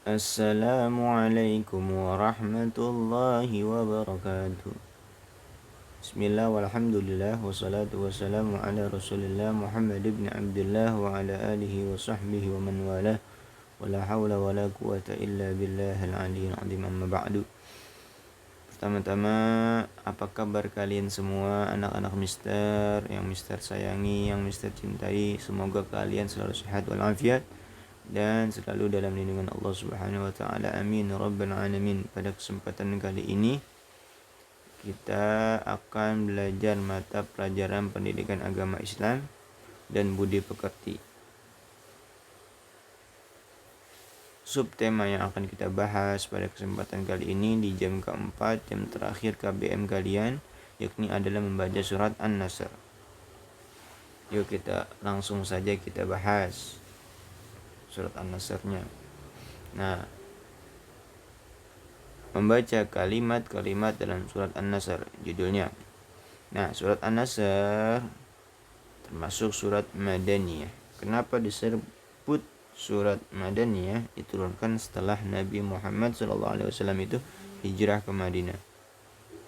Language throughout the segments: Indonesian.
Assalamualaikum warahmatullahi wabarakatuh. Bismillah walhamdulillah wassalatu wassalamu ala rasulillah Muhammad ibn Abdullah wa ala alihi wa sahbihi wa man walah wa la hawla wa la quwata illa billahil aliyyil azim, amma ba'du. Pertama-tama, apa kabar kalian semua anak-anak Mister, yang Mister sayangi, yang Mister cintai? Semoga kalian selalu sehat walafiat dan selalu dalam lindungan Allah Subhanahu wa taala. Amin rabbal alamin. Pada kesempatan kali ini kita akan belajar mata pelajaran pendidikan agama Islam dan budi pekerti. Subtema yang akan kita bahas pada kesempatan kali ini di jam keempat, jam terakhir KBM kalian, yakni adalah membaca surat An-Nasr. Yuk kita langsung saja kita bahas surat An-Nasr-nya. Nah, membaca kalimat-kalimat dalam surat An-Nasr judulnya. Nah, surat An-Nasr termasuk surat Madaniyah. Kenapa disebut surat Madaniyah? Diturunkan setelah Nabi Muhammad SAW itu hijrah ke Madinah.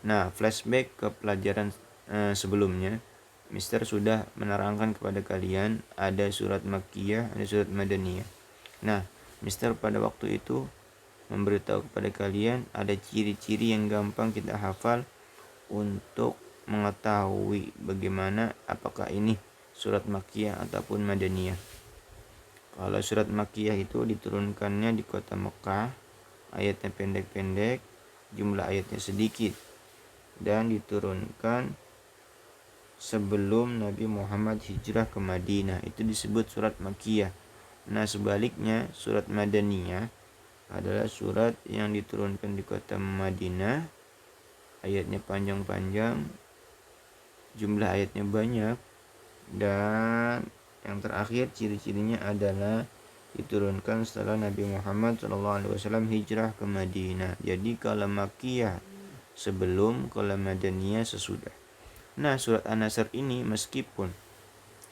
Nah, flashback ke pelajaran sebelumnya, Mister sudah menerangkan kepada kalian ada surat Makkiyah, ada surat Madaniyah. Nah, Mister pada waktu itu memberitahu kepada kalian ada ciri-ciri yang gampang kita hafal untuk mengetahui bagaimana apakah ini surat Makkiyah ataupun Madaniyah. Kalau surat Makkiyah itu diturunkannya di kota Mekah, ayatnya pendek-pendek, jumlah ayatnya sedikit, dan diturunkan sebelum Nabi Muhammad hijrah ke Madinah. Itu disebut surat Makkiyah. Nah, sebaliknya surat Madaniyah adalah surat yang diturunkan di kota Madinah, ayatnya panjang-panjang, jumlah ayatnya banyak, dan yang terakhir ciri-cirinya adalah diturunkan setelah Nabi Muhammad SAW hijrah ke Madinah. Jadi kalau Makkiyah sebelum, kalau Madaniyah sesudah. Nah, surat An-Nasr ini meskipun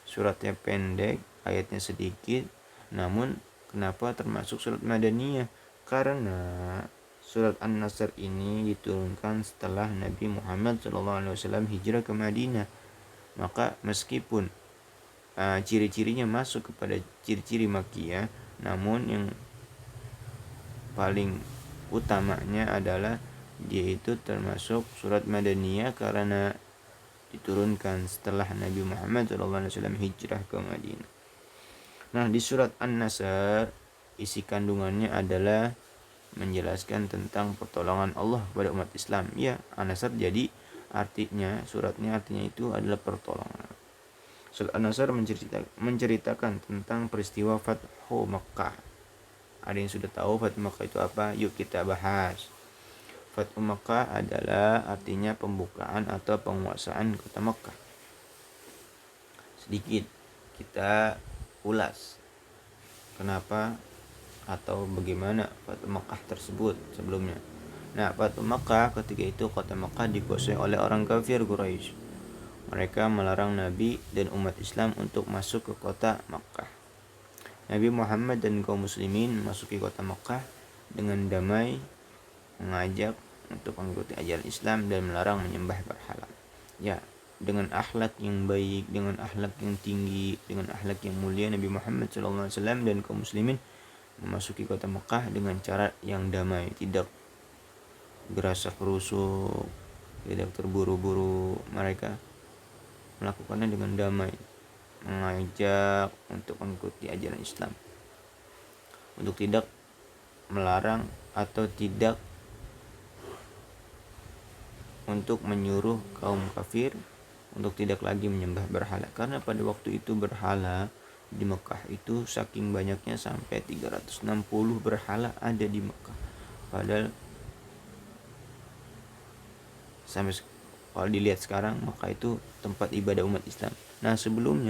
suratnya pendek, ayatnya sedikit, namun kenapa termasuk surat Madaniyah? Karena surat An-Nasr ini diturunkan setelah Nabi Muhammad SAW hijrah ke Madinah. Maka meskipun ciri-cirinya masuk kepada ciri-ciri Makkiyah, namun yang paling utamanya adalah dia itu termasuk surat Madaniyah karena diturunkan setelah Nabi Muhammad SAW hijrah ke Madinah. Nah, di surat An-Nasr isi kandungannya adalah menjelaskan tentang pertolongan Allah kepada umat Islam. Ya, An-Nasr jadi suratnya artinya itu adalah pertolongan. Surat An-Nasr menceritakan tentang peristiwa Fathu Makkah. Ada yang sudah tahu Fathu Makkah itu apa? Yuk kita bahas. Fathu Makkah adalah artinya pembukaan atau penguasaan kota Makkah. Sedikit kita ulas kenapa atau bagaimana Fathu Makkah tersebut sebelumnya. Nah, Fathu Makkah ketika itu kota Makkah dikuasai oleh orang kafir Quraisy. Mereka melarang Nabi dan umat Islam untuk masuk ke kota Makkah. Nabi Muhammad dan kaum muslimin memasuki kota Makkah dengan damai, mengajak untuk mengikuti ajaran Islam dan melarang menyembah berhala. Ya, dengan akhlak yang baik, dengan akhlak yang tinggi, dengan akhlak yang mulia, Nabi Muhammad SAW dan kaum muslimin memasuki kota Makkah dengan cara yang damai, tidak gerasak gerusuk, tidak terburu-buru. Mereka melakukannya dengan damai, mengajak untuk mengikuti ajaran Islam, untuk tidak melarang atau tidak untuk menyuruh kaum kafir untuk tidak lagi menyembah berhala. Karena pada waktu itu berhala di Mekah itu saking banyaknya sampai 360 berhala ada di Mekah. Padahal sampai kalau dilihat sekarang Mekah itu tempat ibadah umat Islam. Nah, sebelum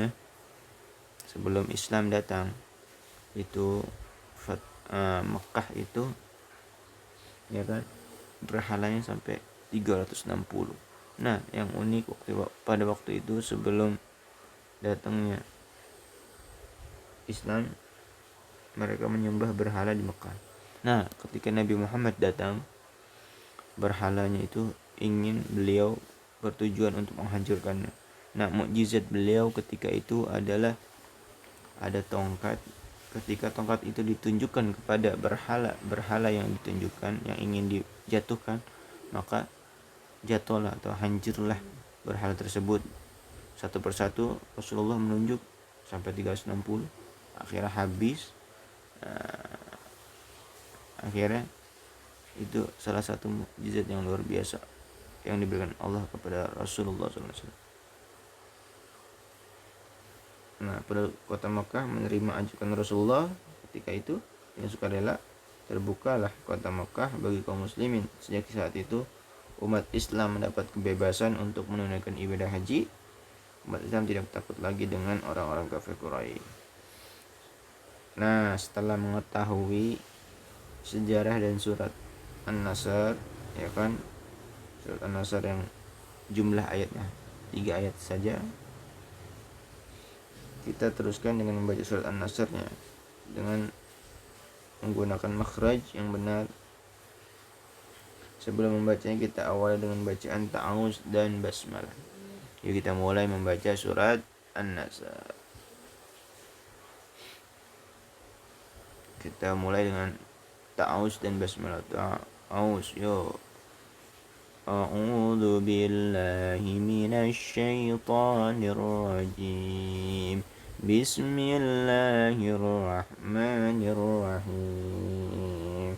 Islam datang itu Mekah itu ya kan berhalanya sampai 360. Nah, yang unik pada waktu itu sebelum datangnya Islam, mereka menyembah berhala di Mekah. Nah, ketika Nabi Muhammad datang, berhalanya itu ingin beliau bertujuan untuk menghancurkannya. Nah, mukjizat beliau ketika itu adalah ada tongkat. Ketika tongkat itu ditunjukkan kepada berhala yang ditunjukkan, yang ingin dijatuhkan, maka jatuhlah atau hancurlah berhala tersebut. Satu persatu Rasulullah menunjuk sampai 360, akhirnya habis. Akhirnya itu salah satu mukjizat yang luar biasa yang diberikan Allah kepada Rasulullah SAW. Nah, pada kota Makkah menerima ajakan Rasulullah ketika itu dengan sukarela, terbukalah kota Makkah bagi kaum muslimin. Sejak saat itu umat Islam mendapat kebebasan untuk menunaikan ibadah haji. Umat Islam tidak takut lagi dengan orang-orang kafir Quraisy. Nah, setelah mengetahui sejarah dan surat An-Nasr, ya kan, surat An-Nasr yang jumlah ayatnya 3 ayat saja, kita teruskan dengan membaca surat An-Nasr-nya dengan menggunakan makhraj yang benar. Sebelum membacanya kita awali dengan bacaan ta'awuz dan basmalah. Yuk kita mulai membaca surat An-Nasr. Kita mulai dengan ta'awuz dan basmalah. Ta'awuz, yuk. A'udzu billahi minasy syaithanir rajim. Bismillahirrahmanirrahim.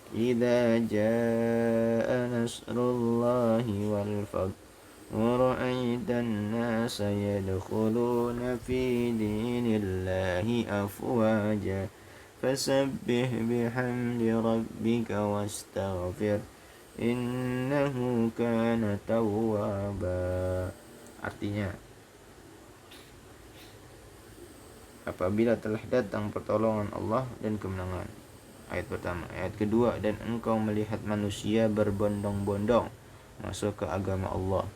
Idza jaa nasrullahi wal fath wa ra'aitan nasa yadkhuluna fi dinillahi afwaja fasabbih bihamdi rabbika wastaghfir innahu kana tawwaba. Artinya, apabila telah datang pertolongan Allah dan kemenangan. Ayat pertama. Ayat kedua, dan engkau melihat manusia berbondong-bondong masuk ke agama Allah.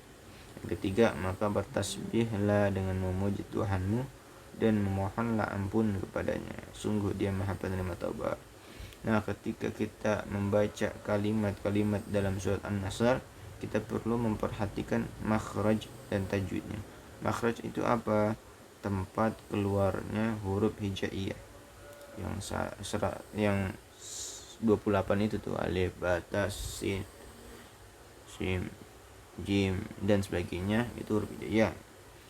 Yang ketiga, maka bertasbihlah dengan memuji Tuhanmu dan memohonlah ampun kepadanya. Sungguh Dia Maha Penerima Taubat. Nah, ketika kita membaca kalimat-kalimat dalam surat An-Nasr, kita perlu memperhatikan makhraj dan tajwidnya. Makhraj itu apa? Tempat keluarnya huruf hijaiyah yang 28 itu tuh, alif, ba, ta, sin, shim, jim dan sebagainya, itu huruf hijaiyah.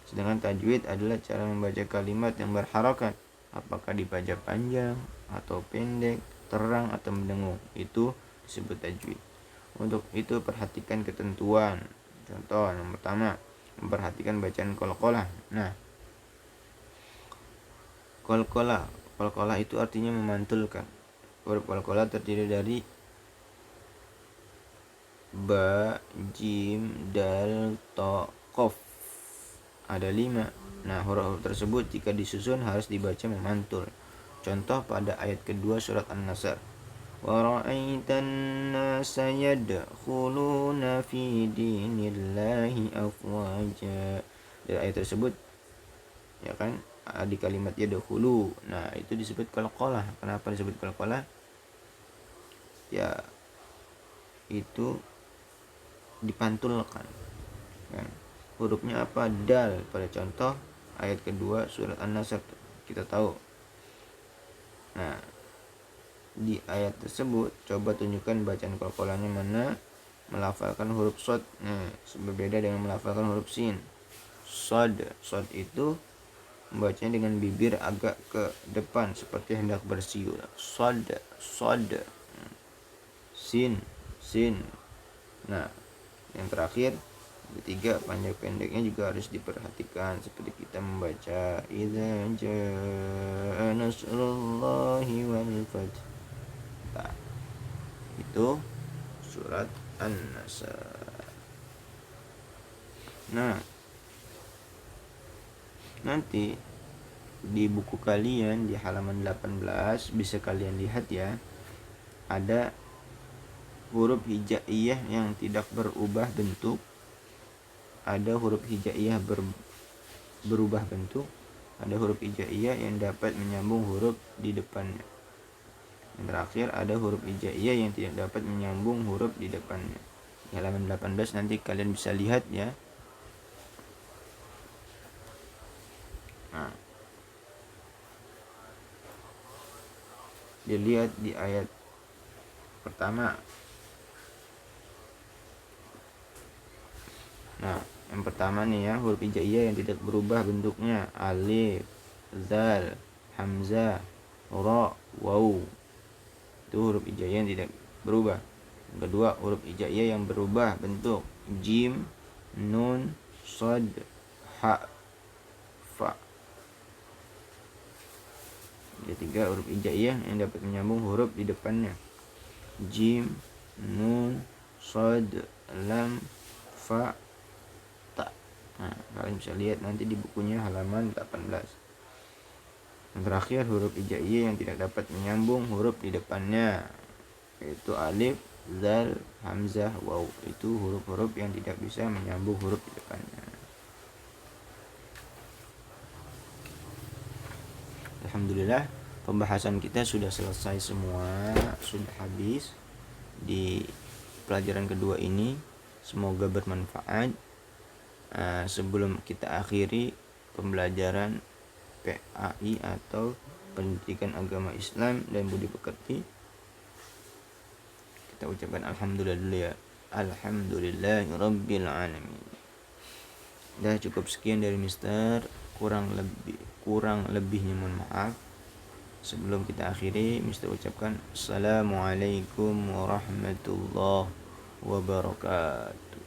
Sedangkan tajwid adalah cara membaca kalimat yang berharakat, apakah dibaca panjang atau pendek, terang atau mendengung, itu disebut tajwid. Untuk itu perhatikan ketentuan. Contoh yang pertama, memperhatikan bacaan qalqalah. Nah, qalqalah itu artinya memantulkan. Huruf qalqalah terdiri dari ba, jim, dal, ta, qaf. Ada 5. Nah, huruf tersebut jika disusun harus dibaca memantul. Contoh pada ayat kedua surat An-Nasr. Wa ra'aitan nasa yadkhuluna fi dinillahi afwaja. Dari ayat tersebut, ya kan, di kalimat yadkhulu. Nah, itu disebut qalqalah. Kenapa disebut qalqalah? Ya, itu dipantulkan. Kan? Hurufnya apa? Dal. Pada contoh ayat kedua surat An-Nasr kita tahu. Nah, di ayat tersebut coba tunjukkan bacaan qalqalahnya mana. Melafalkan huruf shad. Nah, berbeda dengan melafalkan huruf sin. Shad itu membacanya dengan bibir agak ke depan seperti hendak bersiul. Shad. Sin. Nah, yang terakhir, ketiga, panjang pendeknya juga harus diperhatikan seperti kita membaca idza jaa nasrullahi wal fath. Nah, itu surat An-Nasr. Nah, nanti di buku kalian di halaman 18 bisa kalian lihat ya, ada huruf hijaiyah yang tidak berubah bentuk, ada huruf hijaiyah berubah bentuk, ada huruf hijaiyah yang dapat menyambung huruf di depannya. Yang terakhir ada huruf hijaiyah yang tidak dapat menyambung huruf di depannya. Di halaman 18 nanti kalian bisa lihat ya. Nah, dilihat di ayat pertama. Nah, yang pertama nih ya, huruf hijaiyah yang tidak berubah bentuknya: alif, zal, hamzah, ra, waw. Itu huruf hijaiyah yang tidak berubah. Yang kedua, huruf hijaiyah yang berubah bentuk: jim, nun, shad, ha, fa. Yang ketiga, huruf hijaiyah yang dapat menyambung huruf di depannya: jim, nun, shad, lam, fa, ta. Nah, kalian bisa lihat nanti di bukunya halaman 18. Yang terakhir, huruf hijaiyah yang tidak dapat menyambung huruf di depannya, yaitu alif, zal, hamzah, waw. Itu huruf-huruf yang tidak bisa menyambung huruf di depannya. Alhamdulillah, pembahasan kita sudah selesai semua, sudah habis di pelajaran kedua ini. Semoga bermanfaat. Sebelum kita akhiri pembelajaran PAI atau Pendidikan Agama Islam dan Budi Pekerti, kita ucapkan alhamdulillah dulu ya. Alhamdulillahirabbil alamin. Dah cukup sekian dari Mister. Kurang lebihnya mohon maaf. Sebelum kita akhiri, Mister ucapkan assalamualaikum warahmatullahi wabarakatuh.